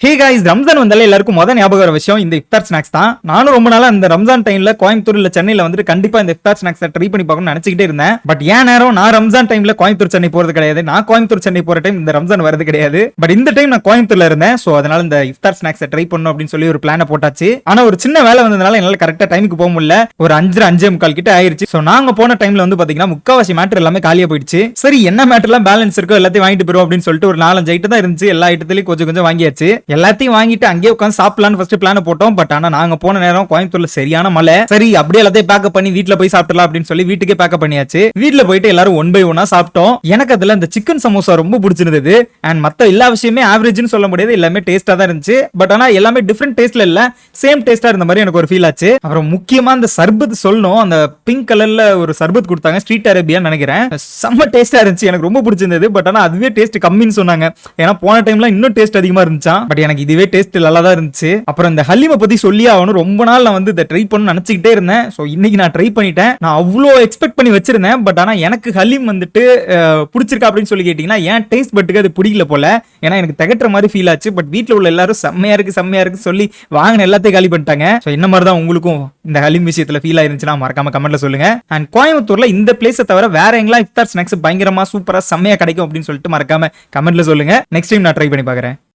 ஹே guys Ramzan வந்தாலே எல்லாருக்கும் முத ஞாபகம் வர விஷயம் இந்த இஃப்தார் ஸ்நாக்ஸ் தான். நானும் ரொம்ப நாளா இந்த ரம்ஜான் டைம்ல கோயம்புத்தூர் இல்ல சென்னையில வந்துட்டு கண்டிப்பா இந்த இஃப்தார் ஸ்நாக்ஸ் ட்ரை பண்ணி பார்க்கணும்னு நினைச்சிட்டே இருந்தேன். பட் ஏன் நேரம் நான் ரம்ஜான் டைம்ல கோயம்புத்தூர் சென்னை போறது கிடையாது. நான் கோயம்புத்தூர் சென்னை போற டைம் இந்த ரம்ஜான் வரது கிடையாது. பட் இந்த டைம் நான் கோயம்புத்தூர்ல இருந்தேன். சோ அதனால இந்த இஃப்தார் ஸ்நாக்ஸ் ட்ரை பண்ணணும் அப்படின்னு சொல்லி ஒரு பிளான போட்டாச்சு. ஆனா ஒரு சின்ன வேலை வந்ததுனால என்னால கரெக்டா டைமுக்கு போக முடியல. ஒரு 5:45 கிட்ட ஆயிருச்சு. சோ நாங்க போன டைம்ல வந்து பாத்தீங்கன்னா முக்காவாசி மேட்டர் எல்லாமே காலியா போயிடுச்சு. சரி என்ன மேட்டர்லாம் பேலன்ஸ் இருக்கோ எல்லாத்தையும் வாங்கிட்டு போறோம் அப்படின்னு சொல்லிட்டு ஒரு 4-5 ஐட்டம் தான் இருந்துச்சு. எல்லா ஐட்டத்திலயும் கொஞ்சம் கொஞ்சம் வாங்கியாச்சு. எல்லாத்தையும் வாங்கிட்டு அங்கே உட்காந்து சாப்பிடலாம்னு ஃபர்ஸ்ட் பிளான் போட்டோம். பட் ஆனா நாங்க போன நேரம் கோயம்புத்தூர்ல சரியான மழை. சரி அப்படியே எல்லாத்தையும் பேக்கப் பண்ணி வீட்ல போய் சாப்பிடலாம் அப்படின்னு சொல்லி வீட்டுக்கே பேக்கப் பண்ணியாச்சு. வீட்ல போயிட்டு எல்லாரும் ஒன் பை ஒன்னா சாப்பிட்டோம். எனக்கு அதுல இந்த சிக்கன் சமோசா ரொம்ப பிடிச்சிருந்தது. அண்ட் மத்த எல்லா விஷயமே ஆவரேஜ்னு சொல்ல முடியாது, எல்லாமே டேஸ்டா தான் இருந்துச்சு. பட் ஆனா எல்லாமே டிஃபரெண்ட் டேஸ்ட்ல இல்ல, சேம் டேஸ்டா இருந்த மாதிரி எனக்கு ஒரு ஃபீல் ஆச்சு. அப்புறம் முக்கியமா அந்த சர்பத் சொல்லணும், அந்த பிங்க் கலர்ல ஒரு சர்பத் கொடுத்தாங்க, ஸ்ட்ரீட் அரேபியான்னு நினைக்கிறேன். செம்ம டேஸ்டா இருந்துச்சு, எனக்கு ரொம்ப பிடிச்சிருந்தது. பட் ஆனா அதுவே டேஸ்ட் கம்மின்னு சொன்னாங்க. ஏன்னா போன டைம்ல இன்னும் டேஸ்ட் அதிகமா இருந்துச்சா. பட் எனக்கு இதுவே டேஸ்ட் நல்லா தான் இருந்துச்சு. அப்புறம் இந்த ஹலீமை பத்தி சொல்லி ஆகணும், ரொம்ப நாள் நான் வந்து இதை ட்ரை பண்ணணும்னு நினைச்சுக்கிட்டே இருந்தேன். ஸோ இன்னைக்கு நான் ட்ரை பண்ணிட்டேன். நான் அவ்வளோ எக்ஸ்பெக்ட் பண்ணி வச்சிருந்தேன். பட் ஆனால் எனக்கு ஹலீம் வந்துட்டு பிடிச்சிருக்கா அப்படின்னு சொல்லி கேட்டீங்கன்னா ஏன் டேஸ்ட் பட்டுக்கு அது பிடிக்கல போல. ஏன்னா எனக்கு திகட்டுற மாதிரி ஃபீல் ஆச்சு. பட் வீட்டில் உள்ள எல்லாரும் செம்மையா இருக்கு சொல்லி வாங்கின எல்லாத்தையும் காலி பண்ணிட்டாங்க. ஸோ என்ன மாதிரி தான் உங்களுக்கும் இந்த ஹலீம் விஷயத்துல ஃபீல் ஆயிருந்துச்சுன்னா மறக்காம கமெண்ட்ல சொல்லுங்க. அண்ட் கோயம்புத்தூர்ல இந்த பிளேஸை தவிர வேற எங்கெல்லாம் இஃப்தார் ஸ்நாக்ஸ் பயங்கரமா சூப்பரா செம்மையா கிடைக்கும் அப்படின்னு சொல்லிட்டு மறக்காம கமெண்ட்ல சொல்லுங்க. நெக்ஸ்ட் டைம் நான் ட்ரை பண்ணி பார்க்குறேன்.